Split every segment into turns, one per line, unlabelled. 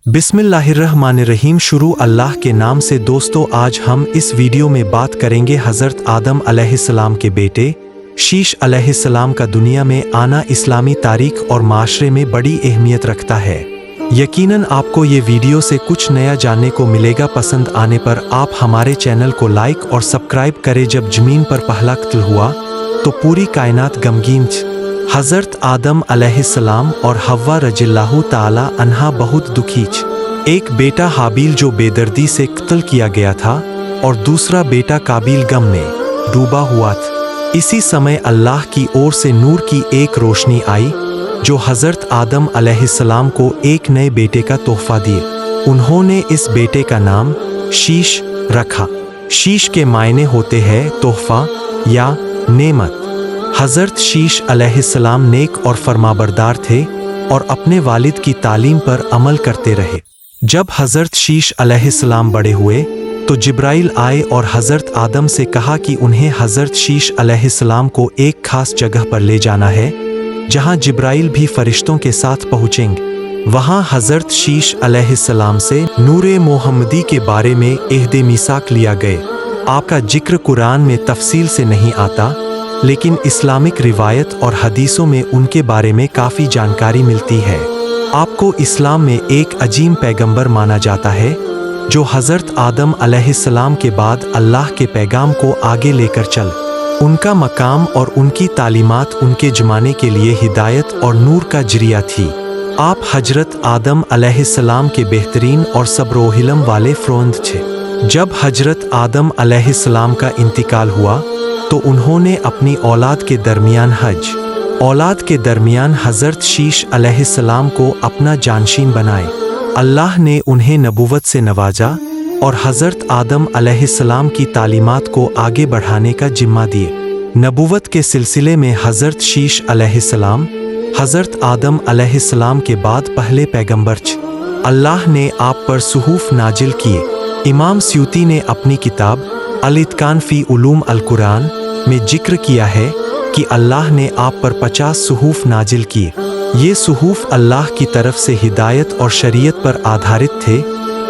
बिस्मिल्लाहिर्रहमानिर्रहीम। शुरू अल्लाह के नाम से। दोस्तों, आज हम इस वीडियो में बात करेंगे हज़रत आदम अलैहिस्सलाम के बेटे शीश अलैहिस्सलाम का दुनिया में आना इस्लामी तारीख और माशरे में बड़ी अहमियत रखता है। यकीनन आपको ये वीडियो से कुछ नया जानने को मिलेगा। पसंद आने पर आप हमारे चैनल को लाइक और सब्सक्राइब करें। जब ज़मीन पर पहला कत्ल हुआ तो पूरी कायनात गमगीन थी। हज़रत आदम अलैहिस्सलाम और हव्वा रज़ियल्लाहु ताला अन्हा बहुत दुखी थे। एक बेटा हाबील जो बेदर्दी से कत्ल किया गया था और दूसरा बेटा काबील गम में डूबा हुआ था। इसी समय अल्लाह की ओर से नूर की एक रोशनी आई जो हज़रत आदम अलैहिस्सलाम को एक नए बेटे का तोहफा दिए। उन्होंने इस बेटे का नाम शीश रखा। शीश के मायने होते हैं तोहफा या नेमत। हज़रत शीश अलैहिस्सलाम नेक और फरमाबरदार थे और अपने वालिद की तालीम पर अमल करते रहे। जब हज़रत शीश अलैहिस्सलाम बड़े हुए तो जिब्राइल आए और हज़रत आदम से कहा कि उन्हें हज़रत शीश अलैहिस्सलाम को एक खास जगह पर ले जाना है जहां जिब्राइल भी फरिश्तों के साथ पहुंचेंगे। वहां हज़रत शीश अलैहिस्सलाम से नूरे मोहम्मदी के बारे में अहद मीसाक लिया गए। आपका जिक्र कुरान में तफसील से नहीं आता, लेकिन इस्लामिक रिवायत और हदीसों में उनके बारे में काफ़ी जानकारी मिलती है। आपको इस्लाम में एक अजीम पैगंबर माना जाता है जो हज़रत आदम अलैहिस्सलाम के बाद अल्लाह के पैगाम को आगे लेकर चल। उनका मकाम और उनकी तालीमात उनके ज़माने के लिए हिदायत और नूर का जरिया थी। आप हज़रत आदम अलैहिस्सलाम के बेहतरीन और सब्र व हिल्म वाले फ़रोंद थे। जब हज़रत आदम अलैहिस्सलाम का इंतकाल हुआ तो उन्होंने अपनी औलाद के दरमियान हज़रत शीश अलैहिस्सलाम को अपना जानशीन बनाए। अल्लाह ने उन्हें नबूवत से नवाजा और हज़रत आदम अलैहिस्सलाम की तालीमात को आगे बढ़ाने का जिम्मा दिए। नबूवत के सिलसिले में हज़रत शीश अलैहिस्सलाम हज़रत आदम अलैहिस्सलाम के बाद पहले पैगंबर थे। अल्लाह ने आप पर सुहूफ नाजिल किए। इमाम स्यूती ने अपनी किताब अल-इत्कान फ़ी उलूम अल-कुरान में जिक्र किया है कि अल्लाह ने आप पर 50 सुहूफ नाजिल किए। ये सुहूफ अल्लाह की तरफ से हिदायत और शरीयत पर आधारित थे,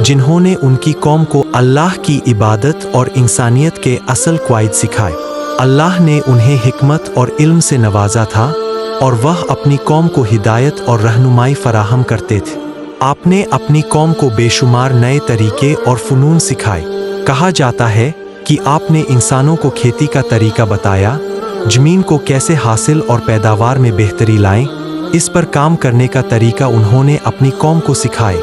जिन्होंने उनकी कौम को अल्लाह की इबादत और इंसानियत के असल क़वाइद सिखाए। अल्लाह ने उन्हें हिकमत और इल्म से नवाजा था और वह अपनी कौम को हिदायत और रहनुमाई फराहम करते थे। आपने अपनी कौम को बेशुमार नए तरीके और फ़नून सिखाए। कहा जाता है कि आपने इंसानों को खेती का तरीका बताया, ज़मीन को कैसे हासिल और पैदावार में बेहतरी लाएं, इस पर काम करने का तरीका उन्होंने अपनी कौम को सिखाए।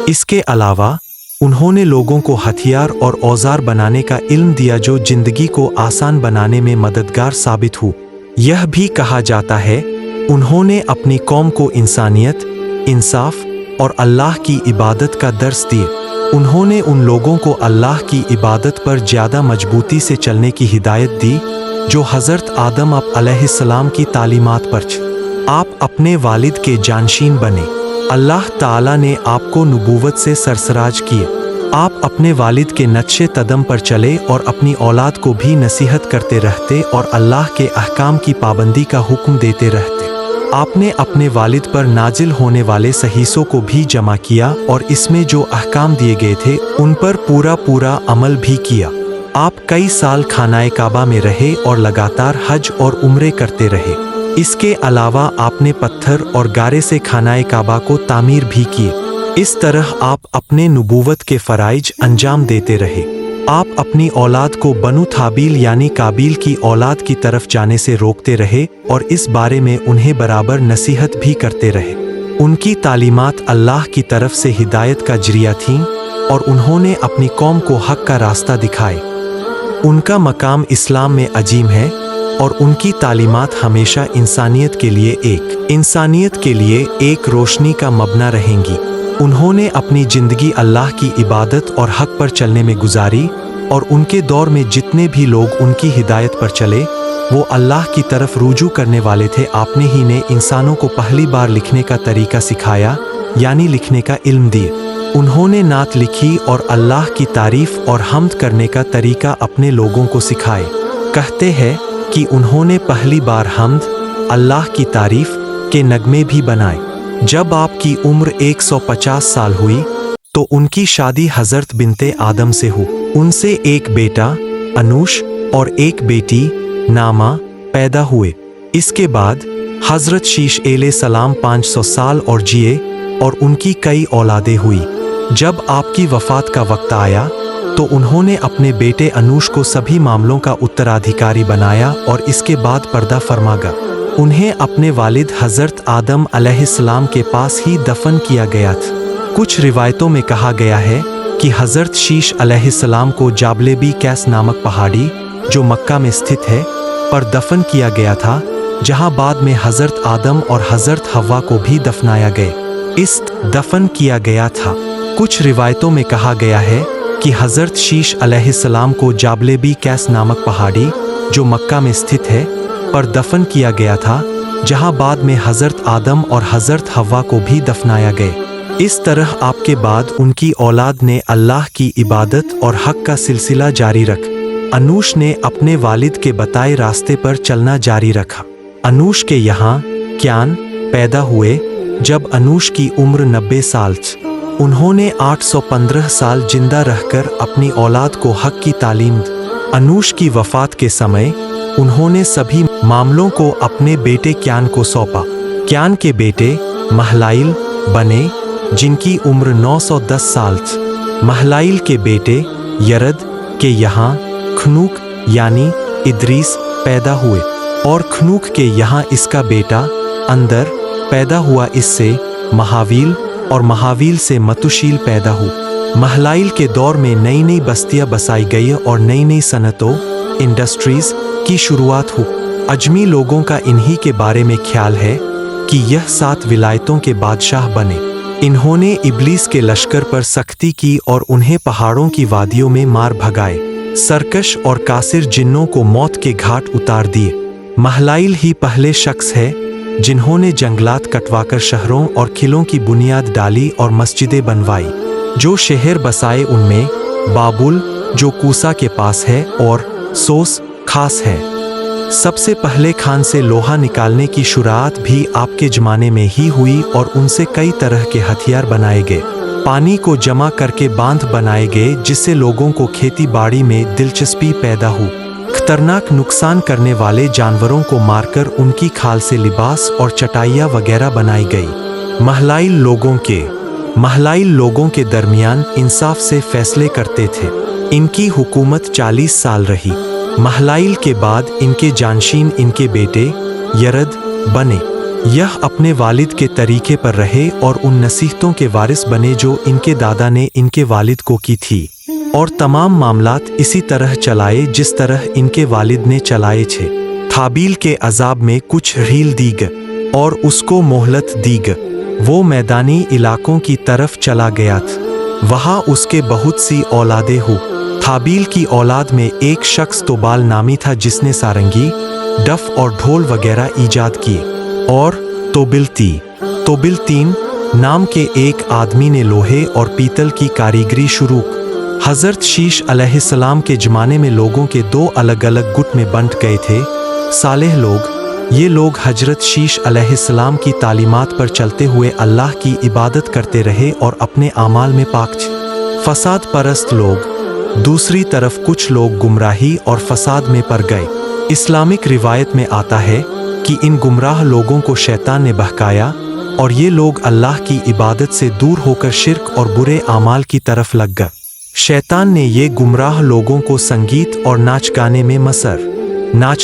इसके अलावा उन्होंने लोगों को हथियार और औजार बनाने का इल्म दिया जो ज़िंदगी को आसान बनाने में मददगार साबित हो। यह भी कहा जाता है उन्होंने अपनी कौम को इंसानियत, इंसाफ और अल्लाह की इबादत का दर्स दिए। उन्होंने उन लोगों को अल्लाह की इबादत पर ज़्यादा मजबूती से चलने की हिदायत दी जो हज़रत आदम अलैहिस्सलाम की तालीमात पर थे। आप अपने वालिद के जानशीन बने। अल्लाह ताला ने आपको नबूवत से सरसराज किए। आप अपने वालिद के नक्शे कदम पर चले और अपनी औलाद को भी नसीहत करते रहते और अल्लाह के अहकाम की पाबंदी का हुक्म देते रहते। आपने अपने वालिद पर नाजिल होने वाले सहीसों को भी जमा किया और इसमें जो अहकाम दिए गए थे उन पर पूरा अमल भी किया। आप कई साल खानाए काबा में रहे और लगातार हज और उम्रे करते रहे। इसके अलावा आपने पत्थर और गारे से खानाए काबा को तामीर भी किए। इस तरह आप अपने नबूवत के फ़राइज अंजाम देते रहे। आप अपनी औलाद को बनु थाबील यानी काबील की औलाद की तरफ जाने से रोकते रहे और इस बारे में उन्हें बराबर नसीहत भी करते रहे। उनकी तालीमात अल्लाह की तरफ से हिदायत का जरिया थीं और उन्होंने अपनी कौम को हक का रास्ता दिखाए। उनका मकाम इस्लाम में अजीम है और उनकी तालीमात हमेशा इंसानियत के लिए एक रोशनी का मबना रहेंगी। उन्होंने अपनी ज़िंदगी अल्लाह की इबादत और हक पर चलने में गुजारी और उनके दौर में जितने भी लोग उनकी हिदायत पर चले वो अल्लाह की तरफ रुजू करने वाले थे। आपने ही ने इंसानों को पहली बार लिखने का तरीका सिखाया, यानी लिखने का इल्म दिए। उन्होंने नात लिखी और अल्लाह की तारीफ़ और हम्द करने का तरीका अपने लोगों को सिखाए। कहते हैं कि उन्होंने पहली बार हम्द, अल्लाह की तारीफ़ के नगमे भी बनाए। जब आपकी उम्र 150 साल हुई तो उनकी शादी हजरत बिनते आदम से हुई। उनसे एक बेटा अनूश और एक बेटी नामा पैदा हुए। इसके बाद हजरत शीश अलैहिस्सलाम 500 साल और जिए और उनकी कई औलादें हुई। जब आपकी वफात का वक्त आया तो उन्होंने अपने बेटे अनूश को सभी मामलों का उत्तराधिकारी बनाया और इसके बाद पर्दा फरमा गया। उन्हें अपने वालिद हजरत आदम अलैहिस्सलाम के पास ही दफन किया गया था। कुछ रिवायतों में कहा गया है कि हजरत शीश अलैहिस्सलाम को जाबलेबी कैस नामक पहाड़ी जो मक्का में स्थित है पर दफन किया गया था, जहां बाद में हजरत आदम और हजरत हव्वा को भी दफनाया गया। इस दफन किया गया था। कुछ रिवायतों में कहा गया है कि हजरत शीश अलैहिस्सलाम को जाबलेबी कैस नामक पहाड़ी जो मक्का में स्थित है पर दफन किया गया था, जहां बाद में हजरत आदम और हजरत हव्वा को भी दफनाया गया। इस तरह आपके बाद उनकी औलाद ने अल्लाह की इबादत और हक का सिलसिला जारी रखा। अनूश ने अपने वालिद के बताए रास्ते पर चलना जारी रखा। अनूश के यहाँ क्यान पैदा हुए। जब अनूश की उम्र 90 साल थी, उन्होंने 815 साल जिंदा रहकर अपनी औलाद को हक की तालीम दी। अनूश की वफात के समय उन्होंने सभी मामलों को अपने बेटे क्यान को सौंपा। क्यान के बेटे महलाइल बने, जिनकी उम्र 910 साल थी। महलाइल के बेटे यरद के यहाँ खनूक यानी इद्रीस पैदा हुए और खनूक के यहाँ इसका बेटा अंदर पैदा हुआ। इससे महावील और महावील से मतुशील पैदा हुआ। महलाइल के दौर में नई नई बस्तियां बसाई गई और नई नई सनतों इंडस्ट्रीज की शुरुआत हुई। अजमी लोगों का इन्हीं के बारे में ख्याल है कि यह 7 विलायतों के बादशाह बने। इन्होंने इब्लीस के लश्कर पर सख्ती की और उन्हें पहाड़ों की वादियों में मार भगाए। सरकश और कासिर जिन्नों को मौत के घाट उतार दिए। महलाइल ही पहले शख्स है जिन्होंने जंगलात कटवाकर शहरों और किलों की बुनियाद डाली और मस्जिदें बनवाई। जो शहर बसाए उनमें बाबुल जो कूसा के पास है और सोस खास है। सबसे पहले खान से लोहा निकालने की शुरुआत भी आपके जमाने में ही हुई और उनसे कई तरह के हथियार बनाए गए। पानी को जमा करके बांध बनाए गए जिससे लोगों को खेती बाड़ी में दिलचस्पी पैदा हुई। खतरनाक नुकसान करने वाले जानवरों को मारकर उनकी खाल से लिबास और चटाइयाँ वगैरह बनाई गई। महलाइल लोगों के दरमियान इंसाफ से फैसले करते थे। इनकी हुकूमत 40 साल रही। महलाइल के बाद इनके जानशीन इनके बेटे यरद बने। यह अपने वालिद के तरीके पर रहे और उन नसीहतों के वारिस बने जो इनके दादा ने इनके वालिद को की थी और तमाम मामलात इसी तरह चलाए जिस तरह इनके वालिद ने चलाए थे। थाबील के अजाब में कुछ ढील दी गई और उसको मोहलत दी गई। वो मैदानी इलाकों की तरफ चला गया था। वहाँ उसके बहुत सी औलादें हुई। थाबील की औलाद में एक शख्स तोबाल नामी था जिसने सारंगी, डफ और ढोल वगैरह ईजाद किए और तोबिलतीन नाम के एक आदमी ने लोहे और पीतल की कारीगरी शुरू। हजरत शीश अलैहिस्सलाम के जमाने में लोगों के 2 अलग अलग गुट में बंट गए थे। सालेह लोग, ये लोग हजरत शीश अलैहिस्सलाम की तालीमात पर चलते हुए अल्लाह की इबादत करते रहे और अपने आमाल में पाक थे। फसाद परस्त लोग, दूसरी तरफ कुछ लोग गुमराही और फसाद में पड़ गए। इस्लामिक रिवायत में आता है कि इन गुमराह लोगों को शैतान ने बहकाया और ये लोग अल्लाह की इबादत से दूर होकर शिर्क और बुरे आमाल की तरफ लग गए। शैतान ने ये गुमराह लोगों को संगीत और नाच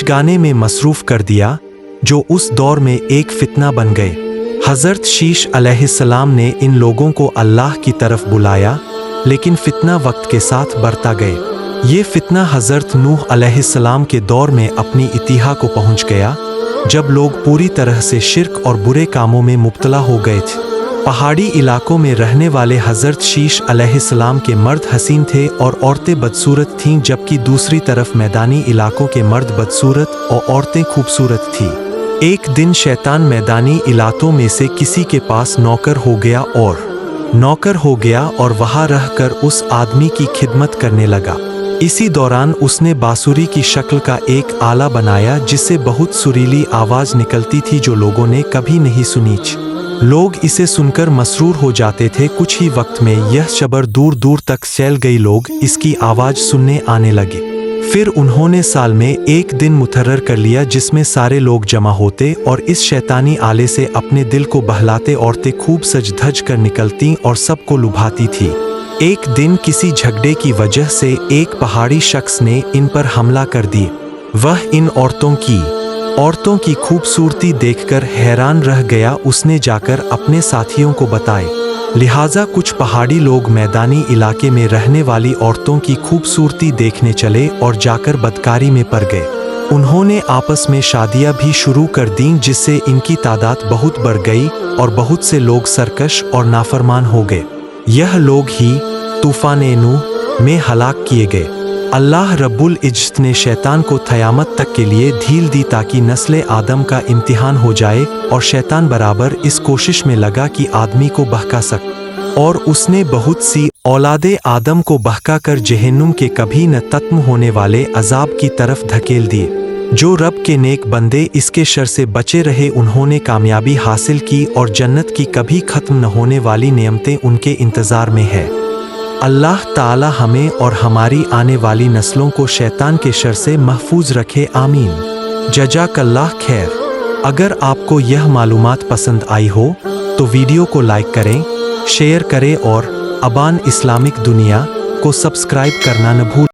गाने में मसरूफ कर दिया, जो उस दौर में एक फितना बन गए। हजरत शीश अलैहिस्सलाम ने इन लोगों को अल्लाह की तरफ बुलाया, लेकिन फितना वक्त के साथ बढ़ता गए। ये फितना हजरत नूह अलैहिस्सलाम के दौर में अपनी इंतहा को पहुंच गया, जब लोग पूरी तरह से शिर्क और बुरे कामों में मुब्तला हो गए थे। पहाड़ी इलाकों में रहने वाले हजरत शीश अलैहिस्सलाम के मर्द हसीन थे और औरतें बदसूरत थीं, जबकि दूसरी तरफ मैदानी इलाकों के मर्द बदसूरत और औरतें खूबसूरत थीं। एक दिन शैतान मैदानी इलाकों में से किसी के पास नौकर हो गया और वहां रहकर उस आदमी की खिदमत करने लगा। इसी दौरान उसने बांसुरी की शक्ल का एक आला बनाया जिससे बहुत सुरीली आवाज निकलती थी जो लोगों ने कभी नहीं सुनी। लोग इसे सुनकर मसरूर हो जाते थे। कुछ ही वक्त में यह खबर दूर दूर तक फैल गई। लोग इसकी आवाज सुनने आने लगे। फिर उन्होंने साल में एक दिन मुकर्रर कर लिया जिसमें सारे लोग जमा होते और इस शैतानी आले से अपने दिल को बहलाते। औरतें खूब सज धज कर निकलती और सबको लुभाती थी। एक दिन किसी झगड़े की वजह से एक पहाड़ी शख्स ने इन पर हमला कर दिया। वह इन औरतों की खूबसूरती देखकर हैरान रह गया। उसने जाकर अपने साथियों को बताए। लिहाजा कुछ पहाड़ी लोग मैदानी इलाके में रहने वाली औरतों की खूबसूरती देखने चले और जाकर बदकारी में पड़ गए। उन्होंने आपस में शादियां भी शुरू कर दीं, जिससे इनकी तादाद बहुत बढ़ गई और बहुत से लोग सरकश और नाफरमान हो गए। यह लोग ही तूफान नूह में हलाक किए गए। अल्लाह रब्बुल इज्जत ने शैतान को क़यामत तक के लिए ढील दी ताकि नस्ल आदम का इम्तिहान हो जाए, और शैतान बराबर इस कोशिश में लगा कि आदमी को बहका सके। और उसने बहुत सी औलादे आदम को बहका कर जहन्नुम के कभी न खत्म होने वाले अजाब की तरफ धकेल दिए। जो रब के नेक बंदे इसके शर से बचे रहे उन्होंने कामयाबी हासिल की और जन्नत की कभी खत्म न होने वाली नेमतें उनके इंतज़ार में है। अल्लाह ताला हमें और हमारी आने वाली नस्लों को शैतान के शर से महफूज रखे, आमीन। जज़ाकल्लाह खैर। अगर आपको यह मालूमात पसंद आई हो तो वीडियो को लाइक करें, शेयर करें और अबान इस्लामिक दुनिया को सब्सक्राइब करना न भूलें।